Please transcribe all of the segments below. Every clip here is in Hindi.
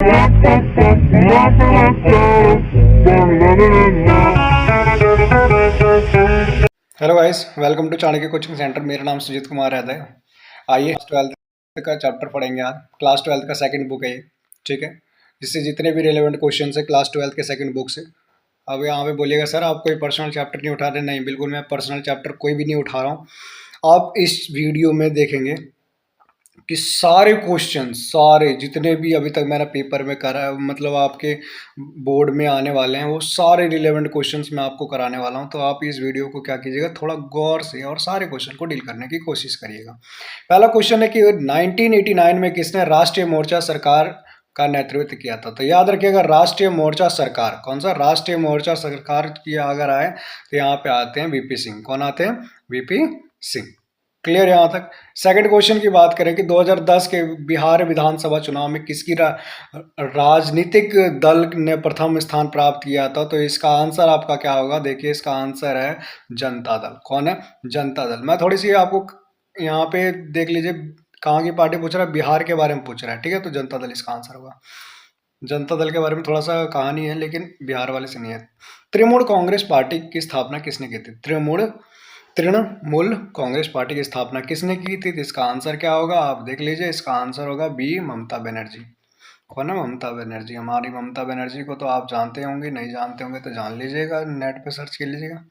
Hello guys, welcome to Chanakya coaching centre. मेरा नाम सुजीत कुमार है। आइए ट्वेल्थ का चैप्टर पढ़ेंगे आज। क्लास ट्वेल्थ का सेकंड बुक है ये, ठीक है। जिससे जितने भी रिलेवेंट क्वेश्चन है क्लास ट्वेल्थ के सेकंड बुक से। अब यहाँ पे बोलिएगा सर आप कोई पर्सनल चैप्टर नहीं उठा रहे। नहीं, बिल्कुल मैं पर्सनल चैप्टर कोई भी नहीं उठा रहा हूँ। आप इस वीडियो में देखेंगे कि सारे क्वेश्चन, सारे जितने भी अभी तक मैंने पेपर में करा है, मतलब आपके बोर्ड में आने वाले हैं, वो सारे रिलेवेंट क्वेश्चंस मैं आपको कराने वाला हूं। तो आप इस वीडियो को क्या कीजिएगा, थोड़ा गौर से और सारे क्वेश्चन को डील करने की कोशिश करिएगा। पहला क्वेश्चन है कि 1989 में किसने राष्ट्रीय मोर्चा सरकार का नेतृत्व किया था। तो याद रखिएगा, राष्ट्रीय मोर्चा सरकार कौन सा, राष्ट्रीय मोर्चा सरकार की अगर आए तो यहाँ पे आते हैं वीपी सिंह। कौन आते हैं? वीपी सिंह। क्लियर यहाँ तक। सेकंड क्वेश्चन की बात करें कि 2010 के बिहार विधानसभा चुनाव में किसकी राजनीतिक दल ने प्रथम स्थान प्राप्त किया था। तो इसका आंसर आपका क्या होगा? देखिए, इसका आंसर है जनता दल। कौन है? जनता दल। मैं थोड़ी सी आपको यहाँ पे देख लीजिए, कहाँ की पार्टी पूछ रहा है, बिहार के बारे में पूछ रहा है, ठीक है। तो जनता दल इसका आंसर होगा। जनता दल के बारे में थोड़ा सा कहानी है, लेकिन बिहार वाले से नहीं है। तृणमूल कांग्रेस पार्टी की स्थापना किसने की थी? तृणमूल कांग्रेस पार्टी की स्थापना किसने की थी? तो इसका आंसर क्या होगा? आप देख लीजिए, इसका आंसर होगा बी, ममता बनर्जी। कौन है? ममता बनर्जी। हमारी ममता बनर्जी को तो आप जानते होंगे, नहीं जानते होंगे तो जान लीजिएगा, नेट पे सर्च कर लीजिएगा।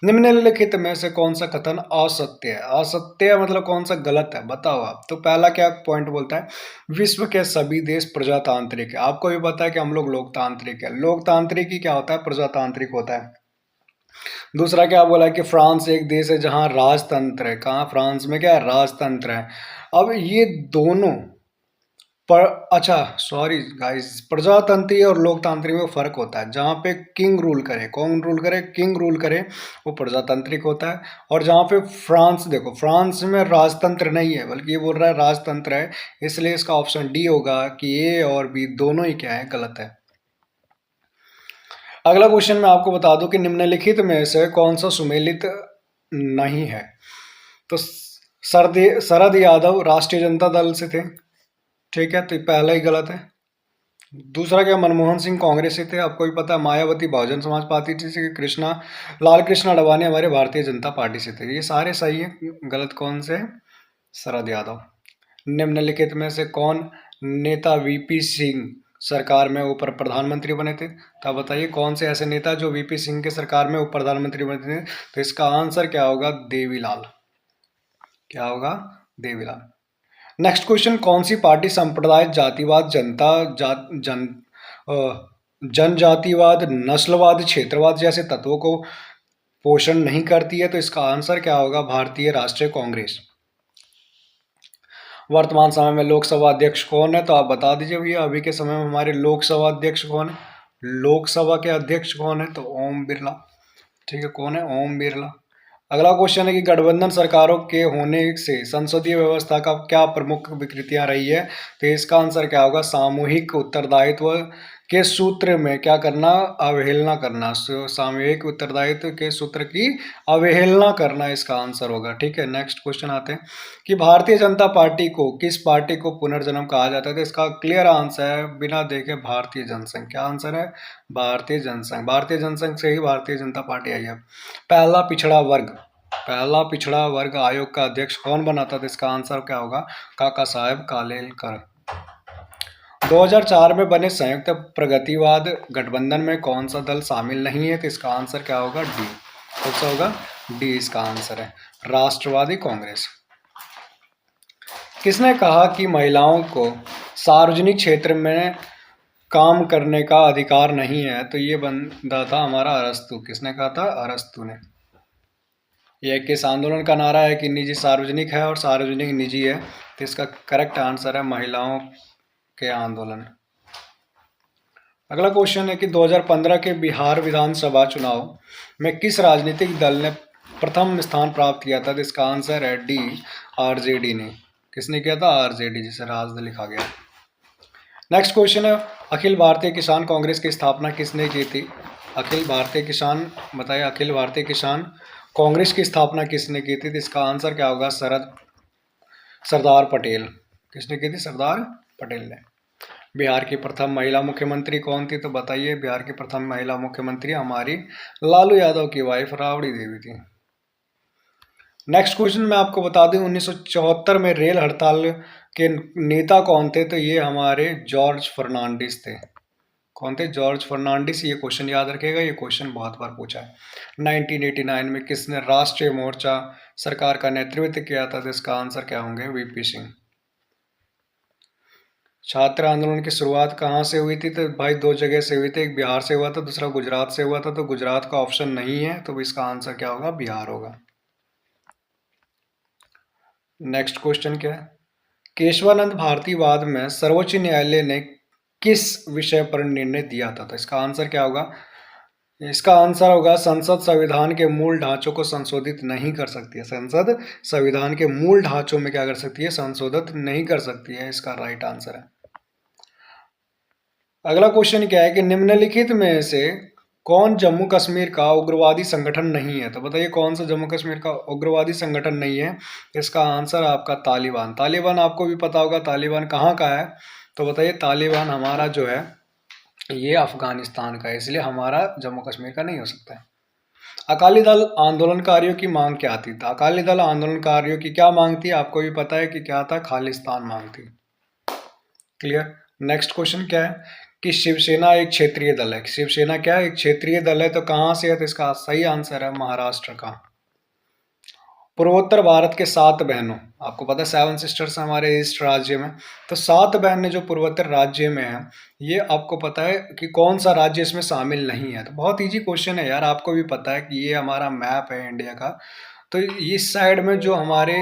निम्नलिखित में से कौन सा कथन असत्य है? असत्य मतलब कौन सा गलत है, बताओ आप। तो पहला क्या पॉइंट बोलता है? विश्व के सभी देश प्रजातांत्रिक है। आपको भी पता है कि हम लोग लोकतांत्रिक है। लोकतांत्रिक ही क्या होता है? प्रजातांत्रिक होता है। दूसरा क्या बोला है कि फ्रांस एक देश है जहां राजतंत्र है। कहाँ? फ्रांस में क्या है? राजतंत्र है। अब ये दोनों पर, अच्छा सॉरी गाइस, प्रजातंत्री और लोकतांत्रिक में फर्क होता है। जहाँ पे किंग रूल करे, कौन रूल करे? किंग रूल करे, वो प्रजातांत्रिक होता है। और जहाँ पे फ्रांस, देखो फ्रांस में राजतंत्र नहीं है, बल्कि ये बोल रहा है राजतंत्र है। इसलिए इसका ऑप्शन डी होगा कि ए और बी दोनों ही क्या है? गलत है। अगला क्वेश्चन मैं आपको बता दूं कि निम्नलिखित में से कौन सा सुमेलित नहीं है। तो शरद यादव राष्ट्रीय जनता दल से थे, ठीक है, तो पहला ही गलत है। दूसरा क्या? मनमोहन सिंह कांग्रेस से थे, आपको भी पता है। मायावती बहुजन समाज पार्टी से, लाल कृष्ण अडवाणी हमारे भारतीय जनता पार्टी से थे। ये सारे सही है, गलत कौन से? शरद यादव। निम्नलिखित में से कौन नेता वीपी सिंह सरकार में ऊपर प्रधानमंत्री बने थे? तो आप बताइए कौन से ऐसे नेता जो वीपी सिंह के सरकार में उप प्रधानमंत्री बने थे? तो इसका आंसर क्या होगा? देवीलाल। क्या होगा? देवीलाल। नेक्स्ट क्वेश्चन, कौन सी पार्टी संप्रदाय, जातिवाद, जनजातिवाद, नस्लवाद, क्षेत्रवाद जैसे तत्वों को पोषण नहीं करती है? तो इसका आंसर क्या होगा? भारतीय राष्ट्रीय कांग्रेस। वर्तमान समय में लोकसभा अध्यक्ष कौन है? तो आप बता दीजिए भैया, अभी के समय में हमारे लोकसभा अध्यक्ष कौन है? लोकसभा के अध्यक्ष कौन है? तो ओम बिरला, ठीक है। कौन है? ओम बिरला। अगला क्वेश्चन है कि गठबंधन सरकारों के होने से संसदीय व्यवस्था का क्या प्रमुख विकृतियां रही है? तो इसका आंसर क्या होगा? सामूहिक उत्तरदायित्व के सूत्र में क्या करना? अवहेलना करना। सामूहिक उत्तरदायित्व के सूत्र की अवहेलना करना इसका आंसर होगा, ठीक है। नेक्स्ट क्वेश्चन आते हैं कि भारतीय जनता पार्टी को किस पार्टी को पुनर्जन्म कहा जाता है? तो इसका क्लियर आंसर है, बिना देखे, भारतीय जनसंघ। क्या आंसर है? भारतीय जनसंघ। भारतीय जनसंघ से ही भारतीय जनता पार्टी आई है। पहला पिछड़ा वर्ग आयोग का अध्यक्ष कौन बना था? तो इसका आंसर क्या होगा? काका साहेब कालेलकर। 2004 में बने संयुक्त प्रगतिवाद गठबंधन में कौन सा दल शामिल नहीं है? तो इसका आंसर क्या होगा? डी। कौन सा होगा? डी इसका आंसर है, राष्ट्रवादी कांग्रेस। किसने कहा कि महिलाओं को सार्वजनिक क्षेत्र में काम करने का अधिकार नहीं है? तो ये बंदा था हमारा अरस्तु। किसने कहा था? अरस्तु ने। ये किस आंदोलन का नारा है कि निजी सार्वजनिक है और सार्वजनिक निजी है? तो इसका करेक्ट आंसर है महिलाओं के आंदोलन। अगला क्वेश्चन है कि 2015 के बिहार विधानसभा चुनाव में किस राजनीतिक दल ने प्रथम स्थान प्राप्त किया था? तो इसका आंसर है डी, आरजेडी ने। किसने किया था? आरजेडी, जिसे राजद लिखा गया। नेक्स्ट क्वेश्चन है, अखिल भारतीय किसान कांग्रेस की स्थापना किसने की थी? अखिल भारतीय किसान, बताइए, अखिल भारतीय किसान कांग्रेस की स्थापना किसने की थी? तो इसका आंसर क्या होगा? सरदार पटेल। किसने की थी? सरदार पटेल ने। बिहार की प्रथम महिला मुख्यमंत्री कौन थी? तो बताइए, बिहार की प्रथम महिला मुख्यमंत्री हमारी लालू यादव की वाइफ राबड़ी देवी थी। नेक्स्ट क्वेश्चन मैं आपको बता दूं, 1974 में रेल हड़ताल के नेता कौन थे? तो ये हमारे जॉर्ज फर्नांडिस थे। कौन थे? जॉर्ज फर्नांडिस। ये क्वेश्चन याद रखेगा, ये क्वेश्चन बहुत बार पूछा है। 1989 में किसने राष्ट्रीय मोर्चा सरकार का नेतृत्व किया था? तो इसका आंसर क्या होंगे? वीपी सिंह। छात्र आंदोलन की शुरुआत कहाँ से हुई थी? तो भाई दो जगह से हुई थी, एक बिहार से हुआ था, दूसरा गुजरात से हुआ था। तो गुजरात का ऑप्शन नहीं है, तो इसका आंसर क्या होगा? बिहार होगा। नेक्स्ट क्वेश्चन क्या है? केशवानंद भारतीवाद में सर्वोच्च न्यायालय ने किस विषय पर निर्णय दिया था? तो इसका आंसर क्या होगा? इसका आंसर होगा संसद संविधान के मूल ढांचों को संशोधित नहीं कर सकती है। संसद संविधान के मूल ढांचों में क्या कर सकती है? संशोधित नहीं कर सकती है। इसका राइट आंसर है। अगला क्वेश्चन क्या है कि निम्नलिखित में से कौन जम्मू कश्मीर का उग्रवादी संगठन नहीं है? तो बताइए कौन सा जम्मू कश्मीर का उग्रवादी संगठन नहीं है? इसका आंसर आपका तालिबान। तालिबान आपको भी पता होगा, तालिबान कहाँ का है? तो बताइए, तालिबान हमारा जो है ये अफगानिस्तान का है, इसलिए हमारा जम्मू कश्मीर का नहीं हो सकता है। अकाली दल आंदोलनकारियों की मांग क्या थी? तो अकाली दल आंदोलनकारियों की क्या मांग थी? आपको भी पता है कि क्या था? खालिस्तान मांग थी। क्लियर। नेक्स्ट क्वेश्चन क्या है कि शिवसेना एक क्षेत्रीय दल है। शिवसेना क्या है? एक क्षेत्रीय दल है। तो कहां से है? तो इसका सही आंसर है महाराष्ट्र का। पूर्वोत्तर भारत के 7 बहनों, आपको पता है 7 सिस्टर्स हमारे ईस्ट राज्य में, तो 7 बहनें जो पूर्वोत्तर राज्य में है, ये आपको पता है कि कौन सा राज्य इसमें शामिल नहीं है? तो बहुत इजी क्वेश्चन है यार, आपको भी पता है कि ये हमारा मैप है इंडिया का। तो इस साइड में जो हमारे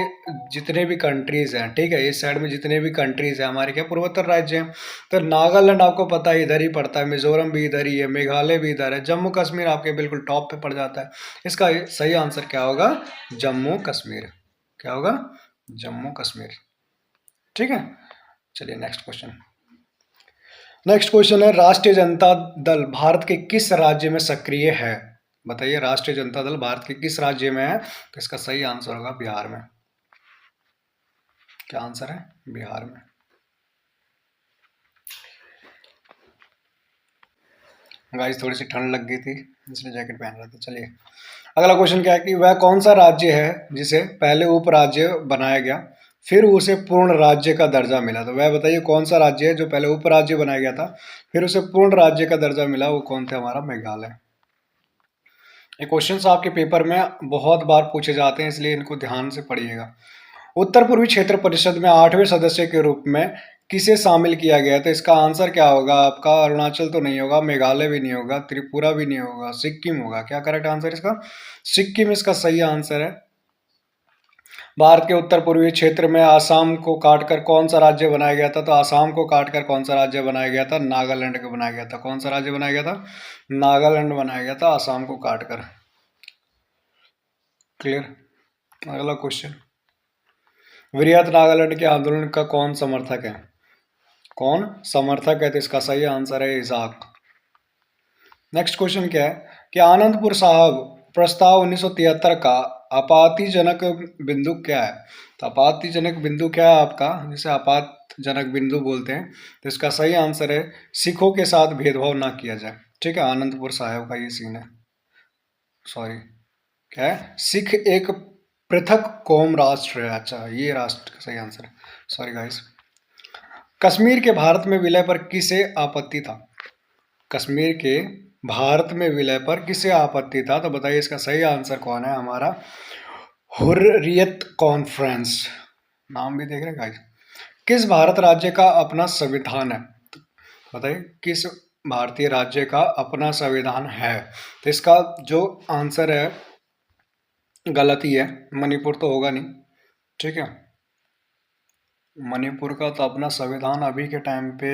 जितने भी कंट्रीज हैं, ठीक है, इस साइड में जितने भी कंट्रीज हैं हमारे क्या पूर्वोत्तर राज्य हैं। तो नागालैंड आपको पता है इधर ही पड़ता है, मिजोरम भी इधर ही है, मेघालय भी इधर है, जम्मू कश्मीर आपके बिल्कुल टॉप पे पड़ जाता है। इसका सही आंसर क्या होगा? जम्मू कश्मीर। क्या होगा? जम्मू कश्मीर। ठीक है, चलिए नेक्स्ट क्वेश्चन। नेक्स्ट क्वेश्चन है, राष्ट्रीय जनता दल भारत के किस राज्य में सक्रिय है? बताइए, राष्ट्रीय जनता दल भारत के किस राज्य में है? तो इसका सही आंसर होगा बिहार में। क्या आंसर है? बिहार में। गाइस थोड़ी सी ठंड लग गई थी, इसलिए जैकेट पहन रहा था। चलिए अगला क्वेश्चन क्या है कि वह कौन सा राज्य है जिसे पहले उपराज्य बनाया गया फिर उसे पूर्ण राज्य का दर्जा मिला? तो वह बताइए कौन सा राज्य है जो पहले उपराज्य बनाया गया था फिर उसे पूर्ण राज्य का दर्जा मिला? वो कौन थे? हमारा मेघालय। ये क्वेश्चंस आपके पेपर में बहुत बार पूछे जाते हैं, इसलिए इनको ध्यान से पढ़िएगा। उत्तर पूर्वी क्षेत्र परिषद में 8वें सदस्य के रूप में किसे शामिल किया गया? तो इसका आंसर क्या होगा आपका? अरुणाचल तो नहीं होगा, मेघालय भी नहीं होगा, त्रिपुरा भी नहीं होगा, सिक्किम होगा। क्या करेक्ट आंसर इसका? सिक्किम इसका सही आंसर है। भारत के उत्तर पूर्वी क्षेत्र में आसाम को काटकर कौन सा राज्य बनाया गया था? तो आसाम को काटकर कौन सा राज्य बनाया गया था? नागालैंड को बनाया गया था। कौन सा राज्य बनाया गया था? नागालैंड बनाया गया था आसाम को काटकर। क्लियर। अगला क्वेश्चन, वृहत नागालैंड के आंदोलन का कौन समर्थक है? कौन समर्थक है? तो इसका सही आंसर है इसाक। नेक्स्ट क्वेश्चन क्या है कि आनंदपुर साहब प्रस्ताव 1973 का आपत्तिजनक बिंदु क्या है? तो आपत्तिजनक बिंदु क्या है आपका, जिसे आपत्तिजनक बिंदु बोलते हैं? तो इसका सही आंसर है सिखों के साथ भेदभाव ना किया जाए। ठीक है, आनंदपुर साहब का ये सीन है। सॉरी, क्या है? सिख एक पृथक कौम राष्ट्र है। अच्छा, ये राष्ट्र का सही आंसर है। Sorry guys. कश्मीर के भारत में विलय पर किसे आपत्ति था? कश्मीर के भारत में विलय पर किसे आपत्ति था? तो बताइए इसका सही आंसर कौन है? हमारा हुर्रियत कॉन्फ्रेंस। नाम भी देख रहे हैं गाइस। किस भारत राज्य का अपना संविधान है? बताइए किस भारतीय राज्य का अपना संविधान है? तो इसका जो आंसर है गलत ही है, मणिपुर तो होगा नहीं। ठीक है, मणिपुर का तो अपना संविधान अभी के टाइम पे,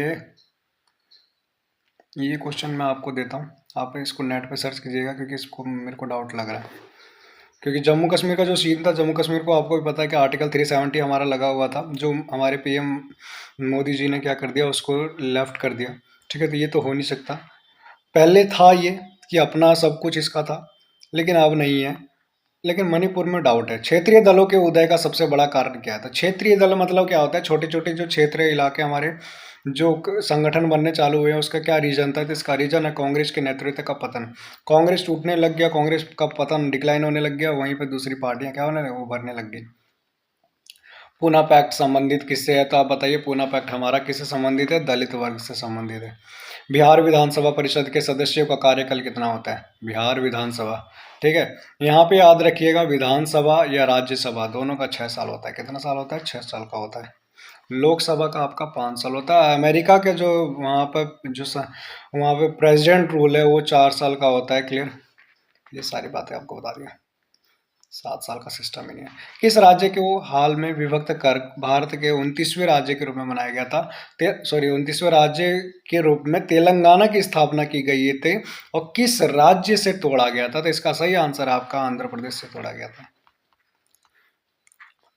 ये क्वेश्चन मैं आपको देता हूँ, आप इसको नेट पे सर्च कीजिएगा क्योंकि इसको मेरे को डाउट लग रहा है। क्योंकि जम्मू कश्मीर का जो सीन था, जम्मू कश्मीर को आपको भी पता है कि आर्टिकल 370 हमारा लगा हुआ था, जो हमारे पीएम मोदी जी ने क्या कर दिया, उसको लेफ्ट कर दिया। ठीक है, तो ये तो हो नहीं सकता। पहले था ये कि अपना सब कुछ इसका था, लेकिन अब नहीं है। लेकिन मणिपुर में डाउट है। क्षेत्रीय दलों के उदय का सबसे बड़ा कारण क्या है? तो क्षेत्रीय दल मतलब क्या होता है? छोटे छोटे जो क्षेत्र इलाके हमारे जो संगठन बनने चालू हुए हैं उसका क्या रीजन था, तो इसका रीजन है कांग्रेस के नेतृत्व का पतन। कांग्रेस टूटने लग गया, कांग्रेस का पतन डिक्लाइन होने लग गया, वहीं पर दूसरी पार्टियां क्या होने लगी, उभरने लग गई। पूना पैक्ट संबंधित किससे है, तो आप बताइए पूना पैक्ट हमारा किससे संबंधित है, दलित वर्ग से संबंधित है। बिहार विधानसभा परिषद के सदस्यों का कार्यकाल कितना होता है, बिहार विधानसभा, ठीक है। यहाँ पे याद रखिएगा विधानसभा या राज्यसभा दोनों का 6 साल होता है। कितना साल होता है, 6 साल का होता है। लोकसभा का आपका 5 साल होता है। अमेरिका के जो वहाँ पर वहाँ पे प्रेसिडेंट रूल है वो 4 साल का होता है। क्लियर, ये सारी बातें आपको बता दिया। 7 साल का सिस्टम ही नहीं है। किस राज्य को हाल में विभक्त कर भारत के 29वें राज्य के रूप में बनाया गया था, 29वें राज्य के रूप में तेलंगाना की स्थापना की गई थी, और किस राज्य से तोड़ा गया था, तो इसका सही आंसर आपका आंध्र प्रदेश से तोड़ा गया था।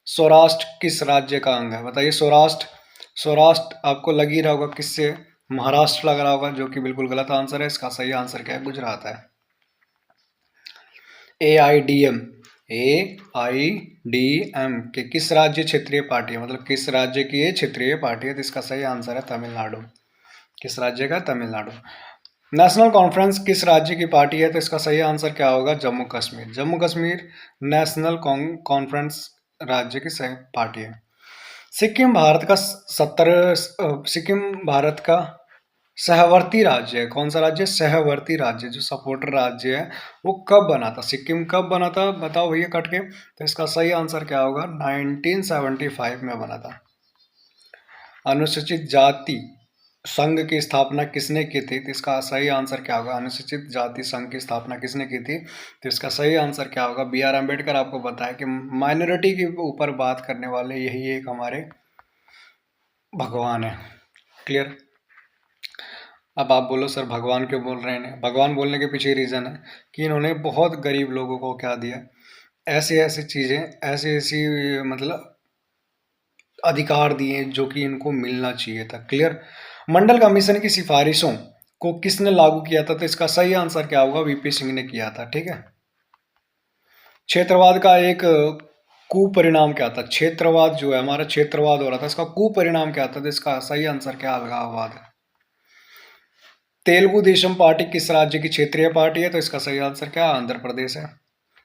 सौराष्ट्र किस राज्य का अंग है, बताइए। सौराष्ट्र आपको लग ही रहा होगा किससे, महाराष्ट्र लग रहा होगा, जो कि बिल्कुल गलत आंसर है। इसका सही आंसर क्या है, गुजरात है। AIDM, AIDM के किस राज्य क्षेत्रीय पार्टी है, मतलब किस राज्य की ये क्षेत्रीय पार्टी है, तो इसका सही आंसर है तमिलनाडु। किस राज्य का, तमिलनाडु। नेशनल कॉन्फ्रेंस किस राज्य की पार्टी है, तो इसका सही आंसर क्या होगा, जम्मू कश्मीर। जम्मू कश्मीर नेशनल कॉन्फ्रेंस राज्य की सही पार्टी है। सिक्किम भारत का सहवर्ती राज्य है। कौन सा राज्य, सहवर्ती राज्य, जो सपोर्टर राज्य है वो कब बना था, सिक्किम कब बना था, बताओ भैया कट के। तो इसका सही आंसर क्या होगा, 1975 में बना था। अनुसूचित जाति संघ की स्थापना किसने की थी, तो इसका सही आंसर क्या होगा, अनुसूचित जाति संघ की स्थापना किसने की थी, तो इसका सही आंसर क्या होगा, BR अम्बेडकर। आपको बताया कि माइनॉरिटी के ऊपर बात करने वाले यही एक हमारे भगवान है। क्लियर। अब आप बोलो सर भगवान क्यों बोल रहे हैं, भगवान बोलने के पीछे रीज़न है कि इन्होंने बहुत गरीब लोगों को क्या दिया, ऐसी ऐसी चीज़ें, ऐसी ऐसी मतलब अधिकार दिए जो कि इनको मिलना चाहिए था। क्लियर। मंडल कमीशन की सिफारिशों को किसने लागू किया था, तो इसका सही आंसर क्या होगा, VP सिंह ने किया था। ठीक है। क्षेत्रवाद का एक कुपरिणाम क्या था, क्षेत्रवाद जो है हमारा क्षेत्रवाद हो रहा था, इसका कुपरिणाम क्या था, तो इसका सही आंसर क्या, अलगाववाद है। तेलुगु देशम पार्टी किस राज्य की क्षेत्रीय पार्टी है, तो इसका सही आंसर क्या, आंध्र प्रदेश है।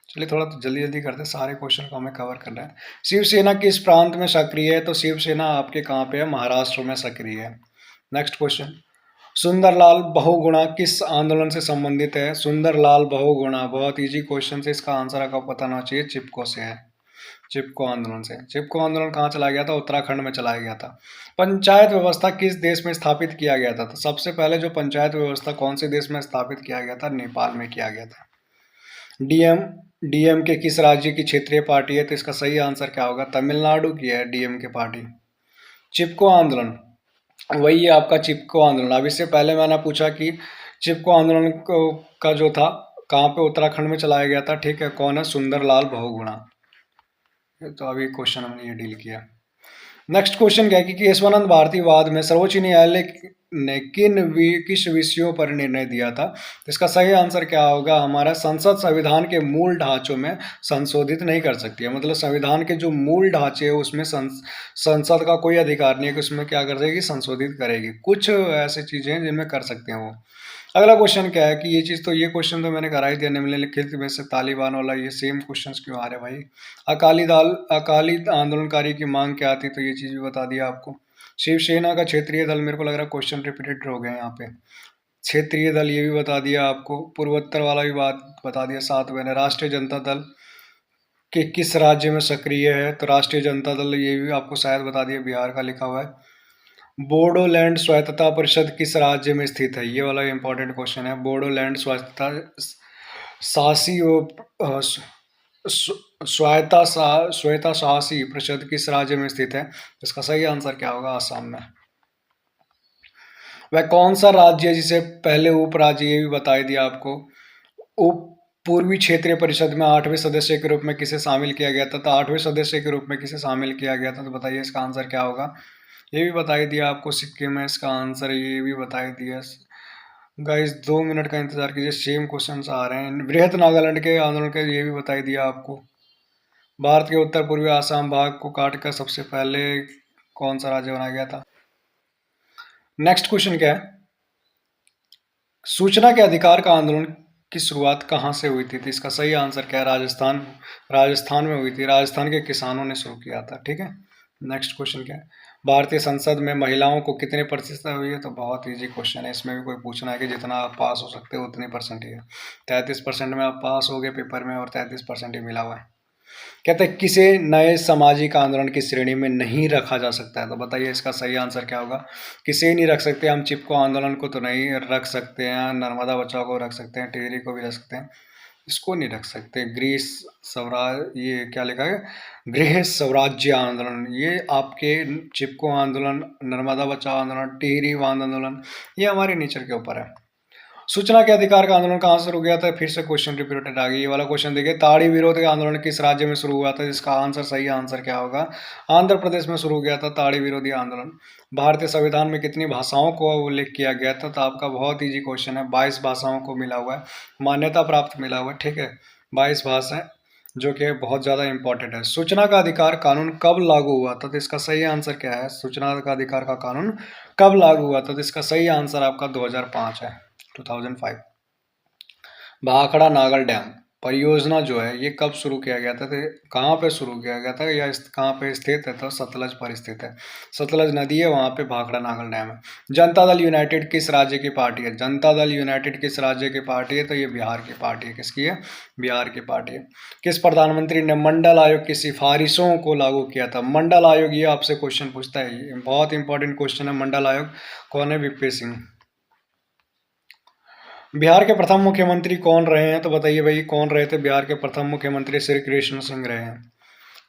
चलिए थोड़ा तो जल्दी जल्दी करते हैं, सारे क्वेश्चन को हमें कवर करना है। शिवसेना किस प्रांत में सक्रिय है, तो शिवसेना आपके कहाँ पे है, महाराष्ट्र में सक्रिय है। नेक्स्ट क्वेश्चन, सुंदरलाल बहुगुणा किस आंदोलन से संबंधित है, सुंदरलाल बहुगुणा बहुत इजी क्वेश्चन से, इसका आंसर आपको पता होना चाहिए, चिपको से है। चिपको आंदोलन से। चिपको आंदोलन कहाँ चलाया गया था, उत्तराखंड में चलाया गया था। पंचायत व्यवस्था किस देश में स्थापित किया गया था, तो सबसे पहले जो पंचायत व्यवस्था कौन से देश में स्थापित किया गया था, नेपाल में किया गया था। डीएम के किस राज्य की क्षेत्रीय पार्टी है, तो इसका सही आंसर क्या होगा, तमिलनाडु की है डीएम के पार्टी। चिपको आंदोलन वही है आपका चिपको आंदोलन। अब इससे पहले मैंने पूछा कि चिपको आंदोलन का जो था कहाँ पे, उत्तराखंड में चलाया गया था। ठीक है, कौन है, सुंदरलाल बहुगुणा। तो अभी क्वेश्चन हमने ये डील किया। नेक्स्ट क्वेश्चन क्या है कि केशवानंद भारती वाद में सर्वोच्च न्यायालय ने किस विषयों पर निर्णय दिया था, तो इसका सही आंसर क्या होगा, हमारा संसद संविधान के मूल ढांचों में संशोधित नहीं कर सकती है। मतलब संविधान के जो मूल ढांचे है उसमें संसद का कोई अधिकार नहीं है कि उसमें क्या कर देगी, संशोधित करेगी। कुछ ऐसी चीजें हैं जिनमें कर सकते हैं वो। अगला क्वेश्चन क्या है कि ये चीज़ तो, ये क्वेश्चन तो मैंने करा ही दिया, निम्नलिखित में से तालिबान वाला ये सेम क्वेश्चंस क्यों आ रहे भाई। अकाली आंदोलनकारी की मांग क्या थी, तो ये चीज़ भी बता दिया आपको। शिवसेना का क्षेत्रीय दल, मेरे को लग रहा है क्वेश्चन रिपीटेड हो गए यहाँ पे। क्षेत्रीय दल ये भी बता दिया आपको, पूर्वोत्तर वाला भी बात बता दिया। साथ में राष्ट्रीय जनता दल के किस राज्य में सक्रिय है, तो राष्ट्रीय जनता दल ये भी आपको शायद बता दिया, बिहार का लिखा हुआ है। बोडोलैंड स्वायत्तता परिषद किस राज्य में स्थित है, ये वाला इंपॉर्टेंट क्वेश्चन है। बोडोलैंड स्वायत्तता शासी स्वायत्ता शासी परिषद किस राज्य में स्थित है, इसका सही आंसर क्या होगा, आसाम में। वह कौन सा राज्य है जिसे पहले उपराज्य, ये भी बता दिया आपको। उप पूर्वी क्षेत्रीय परिषद में 8वें सदस्य के रूप में किसे शामिल किया गया था, तो 8वें सदस्य के रूप में किसे शामिल किया गया था, तो बताइए इसका आंसर क्या होगा। ये भी बता ही दिया आपको, सिक्किम है इसका आंसर, ये भी बता ही दिया। गाइस 2 मिनट का इंतजार कीजिए, सेम क्वेश्चंस आ रहे हैं। बृहत नागालैंड के आंदोलन के ये भी बता ही दिया आपको। भारत के उत्तर पूर्वी आसाम भाग को काटकर सबसे पहले कौन सा राज्य बनाया गया था। नेक्स्ट क्वेश्चन क्या है, सूचना के अधिकार का आंदोलन की शुरुआत कहाँ से हुई थी? तो इसका सही आंसर क्या है, राजस्थान में हुई थी। राजस्थान के किसानों ने शुरू किया था। ठीक है, नेक्स्ट क्वेश्चन क्या है, भारतीय संसद में महिलाओं को कितने प्रतिशत हुई है? तो बहुत इजी क्वेश्चन है, इसमें भी कोई पूछना है कि जितना आप पास हो सकते हो उतनी परसेंट ही है। 33% में आप पास हो गए पेपर में और 33% ही मिला हुआ है। कहते हैं किसे नए सामाजिक आंदोलन की श्रेणी में नहीं रखा जा सकता है? तो बताइए इसका सही आंसर क्या होगा। किसे नहीं रख सकते हम, चिपको आंदोलन को तो नहीं रख सकते हैं, नर्मदा बचाओ को रख सकते हैं, टिहरी को भी रख सकते हैं, इसको नहीं रख सकते। ग्रीस स्वराज, ये क्या लिखा है, गृह स्वराज्य आंदोलन, ये आपके चिपको आंदोलन, नर्मदा बचाओ आंदोलन, टिहरी आंदोलन, ये हमारे नेचर के ऊपर है। सूचना के अधिकार का आंदोलन कहाँ शुरू गया था? फिर से क्वेश्चन रिपीटेड आ गई। ये वाला क्वेश्चन देखिए, ताड़ी विरोध का आंदोलन किस राज्य में शुरू हुआ था? जिसका आंसर, सही आंसर क्या होगा, आंध्र प्रदेश में शुरू गया था ताड़ी विरोधी आंदोलन। भारतीय संविधान में कितनी भाषाओं को उल्लेख किया गया था? तो आपका बहुत ईजी क्वेश्चन है, 22 भाषाओं को मिला हुआ है, मान्यता प्राप्त मिला हुआ है। ठीक है, 22 भाषाएं, जो कि बहुत ज़्यादा इंपॉर्टेंट है। सूचना का अधिकार कानून कब लागू हुआ था? तो इसका सही आंसर क्या है, सूचना का अधिकार का कानून कब लागू हुआ था? तो इसका सही आंसर आपका 2005 है, 2005। भाखड़ा नागल डैम परियोजना जो है ये कब शुरू किया गया था? तो कहाँ पे शुरू किया गया था, या कहाँ पे स्थित है? तो सतलज पर स्थित है, सतलज नदी है वहाँ पे भाखड़ा नागल डैम है। जनता दल यूनाइटेड किस राज्य की पार्टी है? जनता दल यूनाइटेड किस राज्य की पार्टी है? तो ये बिहार की पार्टी है। किसकी है? बिहार की पार्टी है। किस प्रधानमंत्री ने मंडल आयोग की सिफारिशों को लागू किया था? मंडल आयोग, ये आपसे क्वेश्चन पूछता है, ये बहुत इंपॉर्टेंट क्वेश्चन है। मंडल आयोग कौन है? वीपी सिंह। बिहार के प्रथम मुख्यमंत्री कौन रहे हैं? तो बताइए भाई, कौन रहे थे बिहार के प्रथम मुख्यमंत्री? श्री कृष्ण सिंह रहे हैं।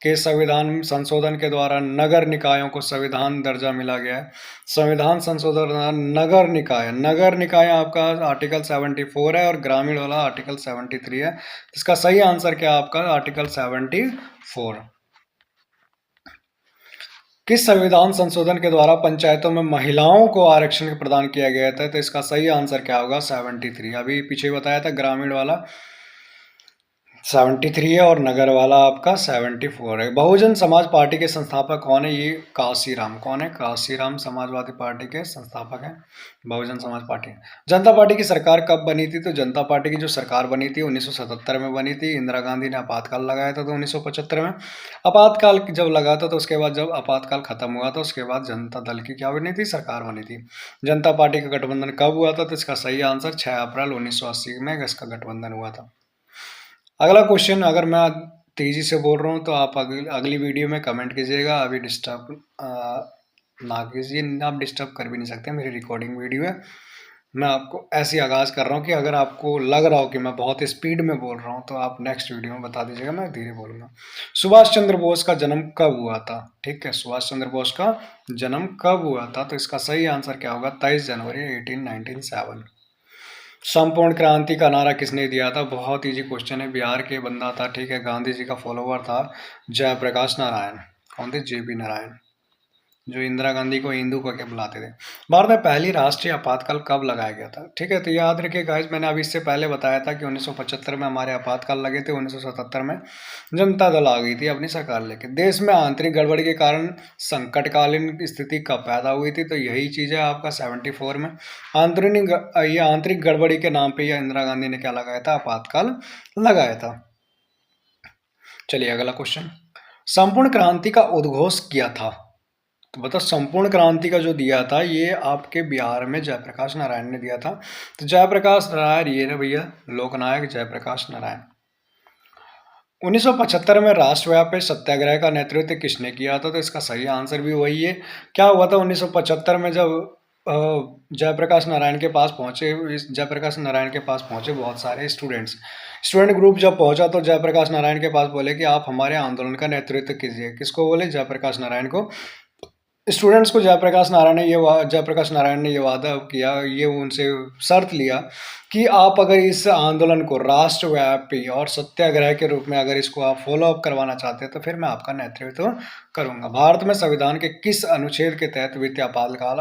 के संविधान संशोधन के द्वारा नगर निकायों को संविधान दर्जा मिला गया है। संविधान संशोधन, नगर निकाय आपका आर्टिकल 74 है, और ग्रामीण वाला आर्टिकल 73 है। इसका सही आंसर क्या आपका, आर्टिकल 74। किस संविधान संशोधन के द्वारा पंचायतों में महिलाओं को आरक्षण प्रदान किया गया था? तो इसका सही आंसर क्या होगा, 73। अभी पीछे बताया था, ग्रामीण वाला 73 है और नगर वाला आपका 74 है। बहुजन समाज पार्टी के संस्थापक कौन है? ये काशीराम। कौन है? काशीराम समाजवादी पार्टी के संस्थापक हैं, बहुजन समाज पार्टी। जनता पार्टी की सरकार कब बनी थी? तो जनता पार्टी की जो सरकार बनी थी 1977 में बनी थी। इंदिरा गांधी ने आपातकाल लगाया था तो 1975 में। आपातकाल जब लगा था तो उसके बाद, जब आपातकाल खत्म हुआ था उसके बाद जनता दल की क्या बनी थी? सरकार बनी थी। जनता पार्टी का गठबंधन कब हुआ था? तो इसका सही आंसर 6 अप्रैल 1980 में इसका गठबंधन हुआ था। अगला क्वेश्चन, अगर मैं तेजी से बोल रहा हूँ तो आप अगली वीडियो में कमेंट कीजिएगा। अभी डिस्टर्ब ना कीजिए, आप डिस्टर्ब कर भी नहीं सकते, मेरी रिकॉर्डिंग वीडियो है। मैं आपको ऐसे आगाज़ कर रहा हूँ कि अगर आपको लग रहा हो कि मैं बहुत स्पीड में बोल रहा हूँ तो आप नेक्स्ट वीडियो में बता दीजिएगा, मैं धीरे बोलूँगा। सुभाष चंद्र बोस का जन्म कब हुआ था? ठीक है, सुभाष चंद्र बोस का जन्म कब हुआ था? तो इसका सही आंसर क्या होगा, 23 जनवरी 1897। संपूर्ण क्रांति का नारा किसने दिया था? बहुत इजी क्वेश्चन है, बिहार के बंदा था। ठीक है, गांधी जी का फॉलोवर था जयप्रकाश नारायण। कौन थे? जेपी नारायण, जो इंदिरा गांधी को हिंदू कह के बुलाते थे। भारत में पहली राष्ट्रीय आपातकाल कब लगाया गया था? ठीक है, तो याद रखिए गाइस, मैंने अभी इससे पहले बताया था कि 1975 में हमारे आपातकाल लगे थे। 1977 में जनता दल आ गई थी अपनी सरकार लेके। देश में आंतरिक गड़बड़ी के कारण संकटकालीन स्थिति कब पैदा हुई थी? तो यही चीज़ है आपका 74 में। ये आंतरिक गड़बड़ी के नाम पे यह इंदिरा गांधी ने क्या लगाया था? आपातकाल लगाया था। चलिए अगला क्वेश्चन, संपूर्ण क्रांति का उद्घोष किया था? तो बताओ, संपूर्ण क्रांति का जो दिया था ये आपके बिहार में जयप्रकाश नारायण ने दिया था। तो जयप्रकाश नारायण ये ना भैया, लोकनायक जयप्रकाश नारायण। 1975 में राष्ट्रव्यापी सत्याग्रह का नेतृत्व किसने किया था? तो इसका सही आंसर भी वही है। क्या हुआ था 1975 में, जब जयप्रकाश नारायण के पास पहुंचे, जयप्रकाश नारायण के पास पहुंचे बहुत सारे स्टूडेंट ग्रुप जब पहुंचा तो जयप्रकाश नारायण के पास बोले कि आप हमारे आंदोलन का नेतृत्व कीजिए। किसको बोले? जयप्रकाश नारायण को। स्टूडेंट्स को जयप्रकाश नारायण ने ये वादा किया, ये उनसे शर्त लिया कि आप अगर इस आंदोलन को राष्ट्रव्यापी और सत्याग्रह के रूप में अगर इसको आप फॉलो अप करवाना चाहते हैं तो फिर मैं आपका नेतृत्व करूंगा। भारत में संविधान के किस अनुच्छेद के तहत वित्तीय आपातकाल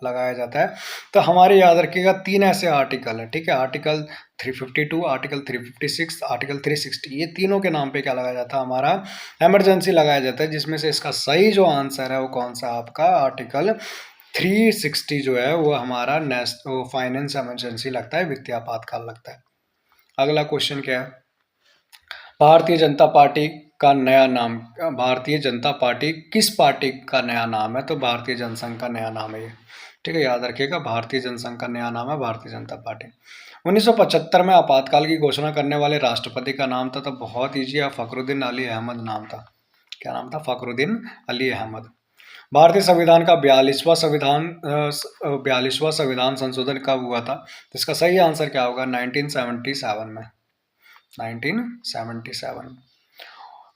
लगाया जाता है? तो हमारे याद रखिएगा 3 ऐसे आर्टिकल है। ठीक है, आर्टिकल 352, आर्टिकल 356, आर्टिकल 360, ये तीनों के नाम पे क्या लगाया जाता है? हमारा इमरजेंसी लगाया जाता है, जिसमें से इसका सही जो आंसर है वो कौन सा? आपका आर्टिकल 360 जो है वो हमारा फाइनेंस इमरजेंसी लगता है, वित्तीय आपातकाल लगता है। अगला क्वेश्चन क्या है, भारतीय जनता पार्टी का नया नाम, भारतीय जनता पार्टी किस पार्टी का नया नाम है? तो भारतीय जनसंघ का नया नाम है ये, ठीक है, याद रखिएगा, भारतीय जनसंघ का नया नाम है भारतीय जनता पार्टी। 1975 में आपातकाल की घोषणा करने वाले राष्ट्रपति का नाम था, तो बहुत ईजी है, फखरुद्दीन अली अहमद नाम था। क्या नाम था? फखरुद्दीन अली अहमद। भारतीय संविधान का 42वां संविधान संशोधन कब हुआ था? तो इसका सही आंसर क्या होगा? 1977 में। 1977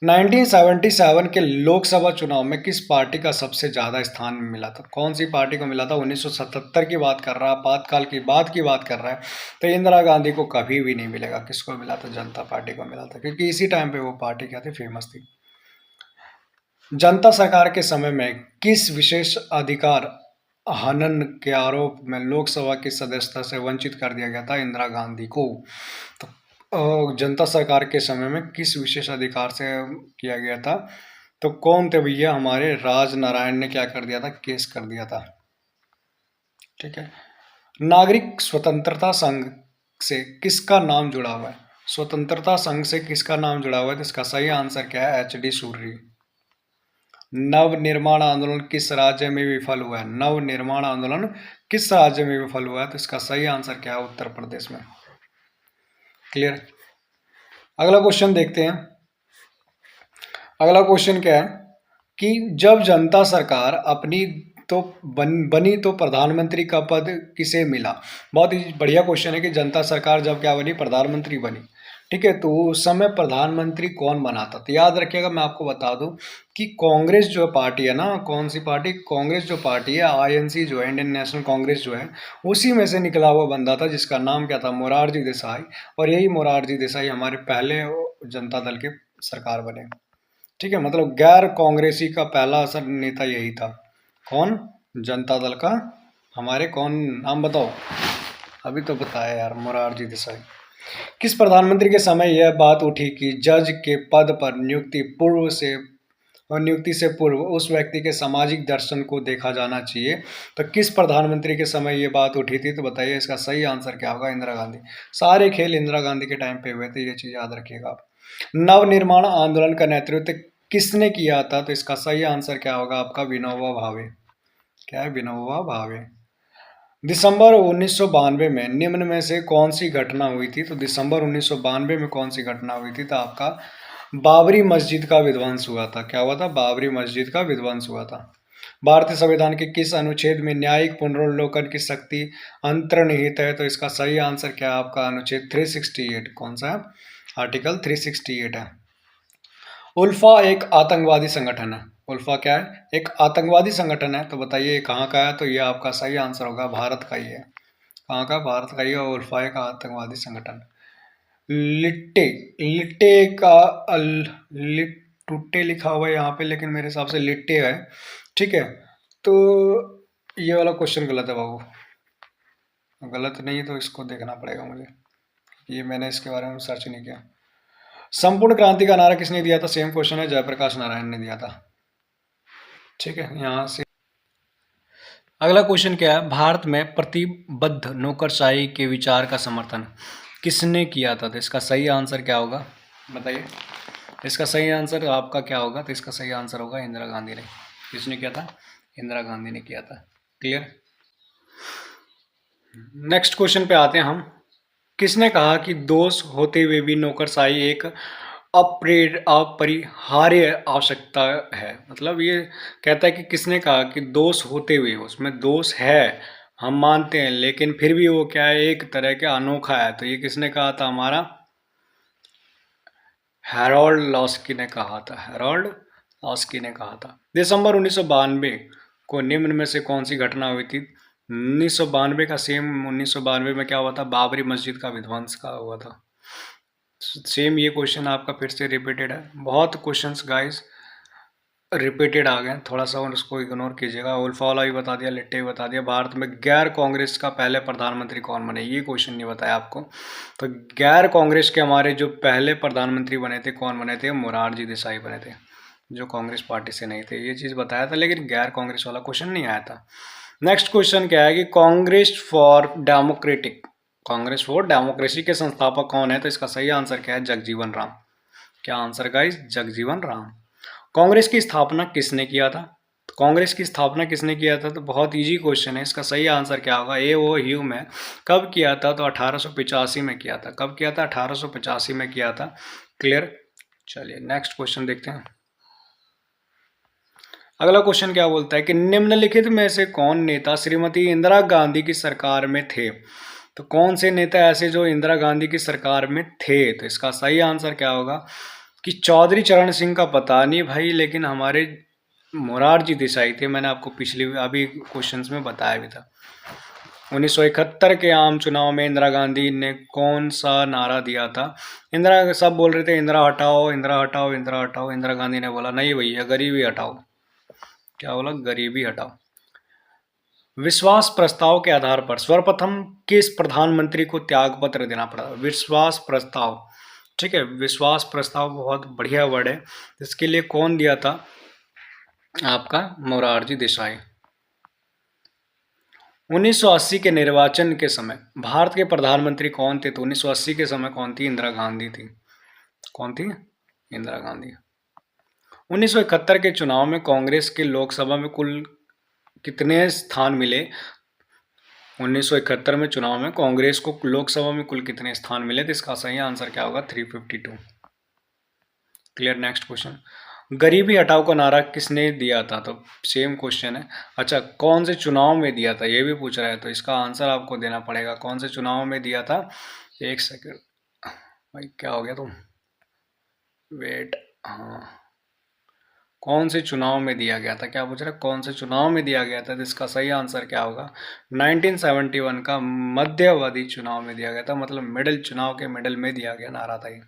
1977 के लोकसभा चुनाव में किस पार्टी का सबसे ज्यादा स्थान मिला था? कौन सी पार्टी को मिला था? 1977 की बात कर रहा है, आपातकाल की बात कर रहा है, तो इंदिरा गांधी को कभी भी नहीं मिलेगा। किसको मिला था? जनता पार्टी को मिला था, क्योंकि इसी टाइम पे वो पार्टी क्या थी? फेमस थी। जनता सरकार के समय में किस विशेष अधिकार हनन के आरोप में लोकसभा की सदस्यता से वंचित कर दिया गया था इंदिरा गांधी को? तो जनता सरकार के समय में किस विशेष अधिकार से किया गया था? तो कौन थे भैया? हमारे राज नारायण ने क्या कर दिया था? केस कर दिया था, ठीक है। नागरिक स्वतंत्रता संघ से किसका नाम जुड़ा हुआ है? स्वतंत्रता संघ से किसका नाम जुड़ा हुआ है? तो इसका सही आंसर क्या है? एच डी सूर्य। नव निर्माण आंदोलन किस राज्य में विफल हुआ है? नव निर्माण आंदोलन किस राज्य में विफल हुआ है? तो इसका सही आंसर क्या है? उत्तर प्रदेश में। क्लियर। अगला क्वेश्चन देखते हैं। अगला क्वेश्चन क्या है कि जब जनता सरकार अपनी तो बनी तो प्रधानमंत्री का पद किसे मिला? बहुत ही बढ़िया क्वेश्चन है कि जनता सरकार जब क्या बनी? प्रधानमंत्री बनी, ठीक है। तो उस समय प्रधानमंत्री कौन बना था? तो याद रखिएगा, मैं आपको बता दूं कि कांग्रेस जो पार्टी है ना, कौन सी पार्टी? कांग्रेस जो पार्टी है, आईएनसी जो है, इंडियन नेशनल कांग्रेस जो है, उसी में से निकला हुआ बंदा था जिसका नाम क्या था? मोरारजी देसाई। और यही मोरारजी देसाई हमारे पहले जनता दल के सरकार बने, ठीक है। मतलब गैर कांग्रेसी का पहला असर नेता यही था। कौन? जनता दल का। हमारे कौन? नाम बताओ, अभी तो बताया यार, मोरारजी देसाई। किस प्रधानमंत्री के समय यह बात उठी कि जज के पद पर नियुक्ति से पूर्व उस व्यक्ति के सामाजिक दर्शन को देखा जाना चाहिए? तो किस प्रधानमंत्री के समय ये बात उठी थी? तो बताइए, इसका सही आंसर क्या होगा? इंदिरा गांधी। सारे खेल इंदिरा गांधी के टाइम पे हुए थे, ये चीज याद रखिएगा आप। नवनिर्माण आंदोलन का नेतृत्व किसने किया था? तो इसका सही आंसर क्या होगा आपका? विनोबा भावे। क्या है? विनोबा भावे। दिसंबर 1992 में निम्न में से कौन सी घटना हुई थी? तो दिसंबर 1992 में कौन सी घटना हुई थी? तो आपका बाबरी मस्जिद का विध्वंस हुआ था। क्या हुआ था? बाबरी मस्जिद का विध्वंस हुआ था। भारतीय संविधान के किस अनुच्छेद में न्यायिक पुनर्विलोकन की शक्ति अंतर्निहित है? तो इसका सही आंसर क्या है आपका? अनुच्छेद 368। कौन सा है? आर्टिकल 368 है। उल्फा एक आतंकवादी संगठन है। उल्फा क्या है? एक आतंकवादी संगठन है। तो बताइए कहाँ का है? तो ये आपका सही आंसर होगा, भारत का ही है। कहाँ का? भारत का ही है। उल्फा एक आतंकवादी संगठन। लिट्टे, लिट्टे का लिट्टे लिखा हुआ है यहाँ पे, लेकिन मेरे हिसाब से लिट्टे है, ठीक है। तो ये वाला क्वेश्चन गलत है बाबू, गलत नहीं है तो इसको देखना पड़ेगा मुझे, ये मैंने इसके बारे में सर्च नहीं किया। संपूर्ण क्रांति का नारा किसने दिया था? सेम क्वेश्चन है, जयप्रकाश नारायण ने दिया था, ठीक है। यहाँ से अगला क्वेश्चन क्या है, भारत में प्रतिबद्ध नौकरशाही के विचार का समर्थन किसने किया था? तो इसका सही आंसर क्या होगा बताइए? इसका सही आंसर आपका क्या होगा? तो इसका सही आंसर होगा इंदिरा गांधी ने। किसने किया था? इंदिरा गांधी ने किया था। क्लियर। नेक्स्ट क्वेश्चन पे आते हैं हम। किसने कहा कि दोष होते हुए भी नौकरशाही एक अपरिहार्य आवश्यकता है? मतलब ये कहता है कि किसने कहा कि दोष होते हुए, उसमें दोष है हम मानते हैं, लेकिन फिर भी वो क्या है? एक तरह का अनोखा है। तो ये किसने कहा था? हमारा हैरोल्ड लॉस्की ने कहा था। हैरोल्ड लॉस्की ने कहा था। दिसंबर 1992 को निम्न में से कौन सी घटना हुई थी? 1992 का सेम 1992 में क्या हुआ था? बाबरी मस्जिद का विध्वंस का हुआ था। सेम ये क्वेश्चन आपका फिर से रिपीटेड है। बहुत क्वेश्चंस गाइस रिपीटेड आ गए, थोड़ा सा और उसको इग्नोर कीजिएगा। उल्फा वाला भी बता दिया, लिट्टे भी बता दिया। भारत में गैर कांग्रेस का पहले प्रधानमंत्री कौन बने? ये क्वेश्चन नहीं बताया आपको। तो गैर कांग्रेस के हमारे जो पहले प्रधानमंत्री बने थे, कौन बने थे? मोरारजी देसाई बने थे, जो कांग्रेस पार्टी से नहीं थे। ये चीज़ बताया था, लेकिन गैर कांग्रेस वाला क्वेश्चन नहीं आया था। नेक्स्ट क्वेश्चन क्या है कि कांग्रेस फॉर डेमोक्रेसी के संस्थापक कौन है? तो इसका सही आंसर क्या है? जगजीवन राम। क्या आंसर गाइस? जगजीवन राम। कांग्रेस की स्थापना किसने किया था? तो कांग्रेस की स्थापना किसने किया था? तो बहुत इजी क्वेश्चन है, इसका सही आंसर क्या होगा? ए ओ ह्यूम है। कब किया था? तो 1885 में किया था। कब किया था? 1885 में किया था। क्लियर। चलिए नेक्स्ट क्वेश्चन देखते हैं। अगला क्वेश्चन क्या बोलता है कि निम्नलिखित में से कौन नेता श्रीमती इंदिरा गांधी की सरकार में थे? तो कौन से नेता ऐसे जो इंदिरा गांधी की सरकार में थे? तो इसका सही आंसर क्या होगा कि चौधरी चरण सिंह का पता नहीं भाई, लेकिन हमारे मोरारजी देसाई थे। मैंने आपको पिछली अभी क्वेश्चंस में बताया भी था। 1971 के आम चुनाव में इंदिरा गांधी ने कौन सा नारा दिया था? इंदिरा, सब बोल रहे थे इंदिरा हटाओ, इंदिरा हटाओ, इंदिरा हटाओ। इंदिरा गांधी ने बोला नहीं भैया, गरीबी हटाओ। क्या बोला? गरीबी हटाओ। विश्वास प्रस्ताव के आधार पर सर्वप्रथम किस प्रधानमंत्री को त्याग पत्र देना पड़ा? विश्वास प्रस्ताव, ठीक है, विश्वास प्रस्ताव बहुत बढ़िया वर्ड है। इसके लिए कौन दिया था? आपका मोरारजी देसाई। 1980 के निर्वाचन के समय भारत के प्रधानमंत्री कौन थे? तो 1980 के समय कौन थी? इंदिरा गांधी थी। कौन थी? इंदिरा गांधी। 1971 के चुनाव में कांग्रेस के लोकसभा में कुल कितने स्थान मिले? 1971 में चुनाव में कांग्रेस को लोकसभा में कुल कितने स्थान मिले? तो इसका सही आंसर क्या होगा? 352। क्लियर। नेक्स्ट क्वेश्चन, गरीबी हटाओ का नारा किसने दिया था? तो सेम क्वेश्चन है। अच्छा, कौन से चुनाव में दिया था ये भी पूछ रहा है, तो इसका आंसर आपको देना पड़ेगा। कौन से चुनाव में दिया था? एक सेकंड भाई, क्या हो गया? तुम वेट। हाँ, कौन से चुनाव में दिया गया था? क्या पूछ रहा है? कौन से चुनाव में दिया गया था? तो इसका सही आंसर क्या होगा? 1971 का मध्यावधि चुनाव में दिया गया था, मतलब मिडिल, चुनाव के मिडिल में दिया गया नारा था ये।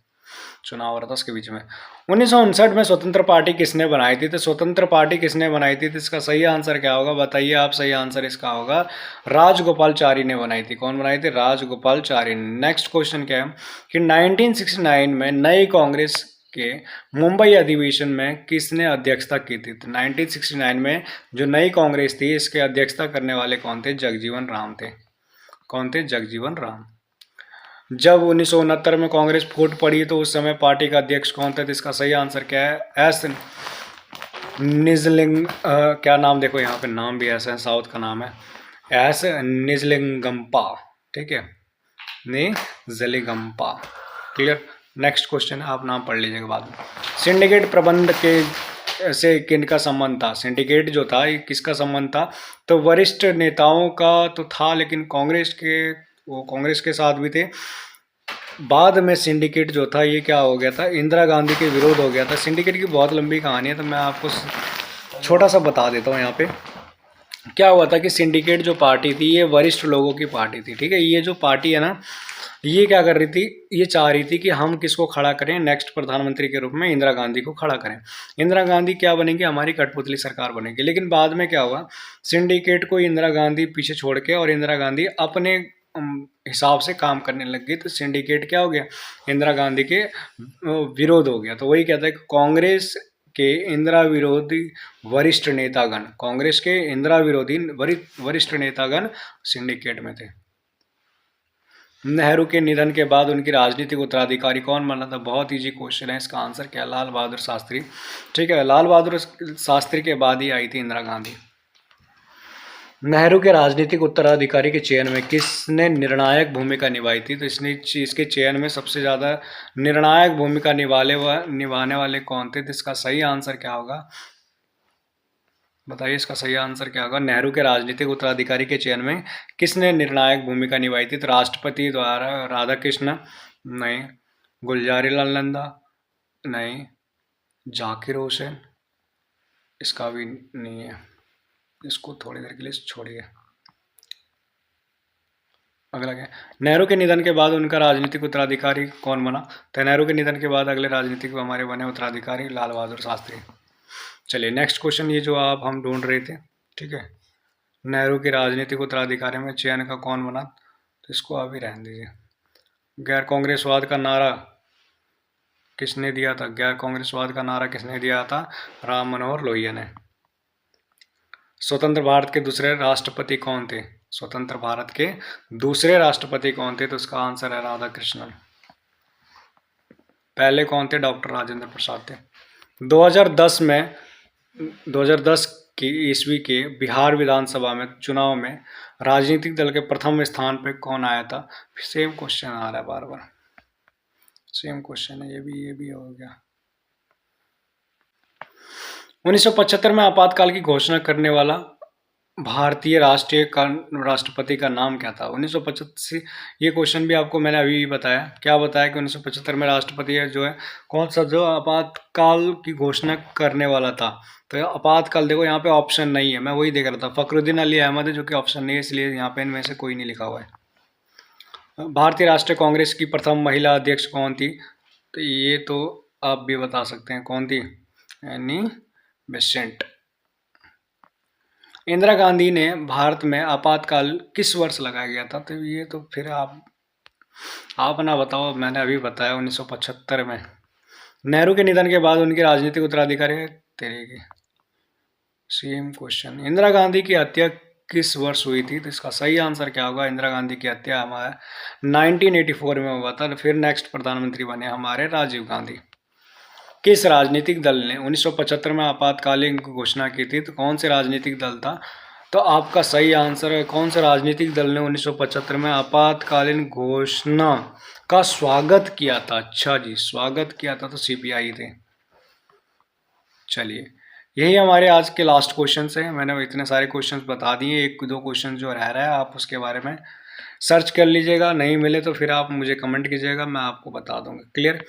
चुनाव हो रहा था उसके बीच में। 1959 में स्वतंत्र पार्टी किसने बनाई थी? तो स्वतंत्र पार्टी किसने बनाई थी? तो इसका सही आंसर क्या होगा? बताइए आप। सही आंसर इसका होगा राजगोपालचारी ने बनाई थी। कौन बनाई थी? राजगोपालचारी। नेक्स्ट क्वेश्चन क्या है कि 1969 में नई कांग्रेस के मुंबई अधिवेशन में किसने अध्यक्षता की थी? तो 1969 में जो नई कांग्रेस थी, इसके अध्यक्षता करने वाले कौन थे? जगजीवन राम थे। कौन थे? जगजीवन राम। जब 1969 में कांग्रेस फूट पड़ी तो उस समय पार्टी का अध्यक्ष कौन था? तो इसका सही आंसर क्या है? एस निजलिंग, क्या नाम, देखो यहाँ पे नाम भी ऐसा है, साउथ का नाम है, एस निजलिंगम्पा। ठीक है, निजलिंगम्पा। क्लियर। नेक्स्ट क्वेश्चन है, आप नाम पढ़ लीजिएगा बाद में। सिंडिकेट प्रबंध के से किनका संबंध था? सिंडिकेट जो था ये किसका संबंध था? तो वरिष्ठ नेताओं का तो था, लेकिन कांग्रेस के साथ भी थे। बाद में सिंडिकेट जो था ये क्या हो गया था? इंदिरा गांधी के विरोध हो गया था। सिंडिकेट की बहुत लंबी कहानी है, तो मैं आपको छोटा सा बता देता हूँ। यहाँ पे क्या हुआ था कि सिंडिकेट जो पार्टी थी ये वरिष्ठ लोगों की पार्टी थी। ठीक है, ये जो पार्टी है ना, ये क्या कर रही थी? ये चाह रही थी कि हम किसको खड़ा करें नेक्स्ट प्रधानमंत्री के रूप में? इंदिरा गांधी को खड़ा करें। इंदिरा गांधी क्या बनेगी? हमारी कठपुतली सरकार बनेगी। लेकिन बाद में क्या हुआ? सिंडिकेट को इंदिरा गांधी पीछे छोड़ के और इंदिरा गांधी अपने हिसाब से काम करने लग गई, तो सिंडिकेट क्या हो गया? इंदिरा गांधी के विरोध हो गया। तो वही कहता है कि कांग्रेस के इंदिरा विरोधी वरिष्ठ नेतागण, कांग्रेस के इंदिरा विरोधी वरिष्ठ नेतागण सिंडिकेट में थे। नेहरू के निधन के बाद उनकी राजनीतिक उत्तराधिकारी कौन बना था? बहुत इजी क्वेश्चन है, इसका आंसर क्या? लाल बहादुर शास्त्री। ठीक है, लाल बहादुर शास्त्री के बाद ही आई थी इंदिरा गांधी। नेहरू के राजनीतिक उत्तराधिकारी के चयन में किसने निर्णायक भूमिका निभाई थी? तो इसके चयन में सबसे ज़्यादा निर्णायक भूमिका निभाने वाले कौन थे? तो इसका सही आंसर क्या होगा? बताइए, इसका सही आंसर क्या होगा? नेहरू के राजनीतिक उत्तराधिकारी के चयन में किसने निर्णायक भूमिका निभाई थी? तो राष्ट्रपति द्वारा राधाकृष्ण नहीं, गुलजारीलाल नंदा नहीं, जाकिर हुसैन, इसका भी नहीं है, इसको थोड़ी देर के लिए छोड़िए। अगला क्या? नेहरू के निधन के बाद उनका राजनीतिक उत्तराधिकारी कौन बना? तो नेहरू के निधन के बाद अगले राजनीतिक हमारे बने उत्तराधिकारी लाल बहादुर शास्त्री। चलिए नेक्स्ट क्वेश्चन, ये जो आप हम ढूंढ रहे थे, ठीक है, नेहरू के राजनीतिक उत्तराधिकारी में चयन का कौन बना? तो इसको अभी रहने दीजिए। गैर कांग्रेसवाद का नारा किसने दिया था? गैर कांग्रेसवाद का नारा किसने दिया था? राम मनोहर लोहिया ने। स्वतंत्र भारत के दूसरे राष्ट्रपति कौन थे? स्वतंत्र भारत के दूसरे राष्ट्रपति कौन थे? तो इसका आंसर है राधा कृष्णन। पहले कौन थे? डॉक्टर राजेंद्र प्रसाद थे। 2010 की ईस्वी के बिहार विधानसभा में चुनाव में राजनीतिक दल के प्रथम स्थान पर कौन आया था? सेम क्वेश्चन आ रहा है बार बार, सेम क्वेश्चन है, ये भी हो गया। 1975 में आपातकाल की घोषणा करने वाला भारतीय राष्ट्रपति का नाम क्या था? 1975, ये क्वेश्चन भी आपको मैंने अभी बताया। क्या बताया कि 1975 में राष्ट्रपति जो है कौन सा जो आपातकाल की घोषणा करने वाला था? तो आपातकाल देखो यहाँ पे ऑप्शन नहीं है, मैं वही देख रहा था। फखरुद्दीन अली अहमद है, जो कि ऑप्शन नहीं है, इसलिए यहाँ पे इनमें से कोई नहीं लिखा हुआ है। भारतीय राष्ट्रीय कांग्रेस की प्रथम महिला अध्यक्ष कौन थी? तो ये तो आप भी बता सकते हैं कौन थी, एनी बेसेंट। इंदिरा गांधी ने भारत में आपातकाल किस वर्ष लगाया गया था? तो ये तो फिर आप ना बताओ, मैंने अभी बताया 1975 में। नेहरू के निधन के बाद उनके राजनीतिक उत्तराधिकारी तेरे के सेम क्वेश्चन। इंदिरा गांधी की हत्या किस वर्ष हुई थी? तो इसका सही आंसर क्या होगा? इंदिरा गांधी की हत्या हमारे 1984 में हुआ था। फिर नेक्स्ट प्रधानमंत्री बने हमारे राजीव गांधी। किस राजनीतिक दल ने 1975 में आपातकालीन घोषणा की थी? तो कौन से राजनीतिक दल था? तो आपका सही आंसर है, कौन से राजनीतिक दल ने 1975 में आपातकालीन घोषणा का स्वागत किया था? अच्छा जी, स्वागत किया था तो सीपीआई थे। चलिए, यही हमारे आज के लास्ट क्वेश्चन है। मैंने इतने सारे क्वेश्चंस बता दिए, एक दो क्वेश्चन जो रह रहा है आप उसके बारे में सर्च कर लीजिएगा, नहीं मिले तो फिर आप मुझे कमेंट कीजिएगा, मैं आपको बता दूंगा। क्लियर?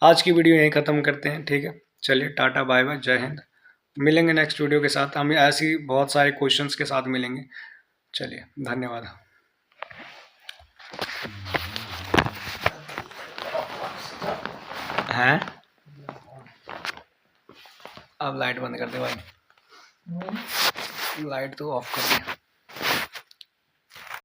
आज की वीडियो यहीं ख़त्म करते हैं, ठीक है? चलिए, टाटा बाय बाय, जय हिंद। मिलेंगे नेक्स्ट वीडियो के साथ, हम ऐसी बहुत सारे क्वेश्चंस के साथ मिलेंगे। चलिए, धन्यवाद। हैं? अब लाइट बंद कर दे भाई, लाइट तो ऑफ कर दे।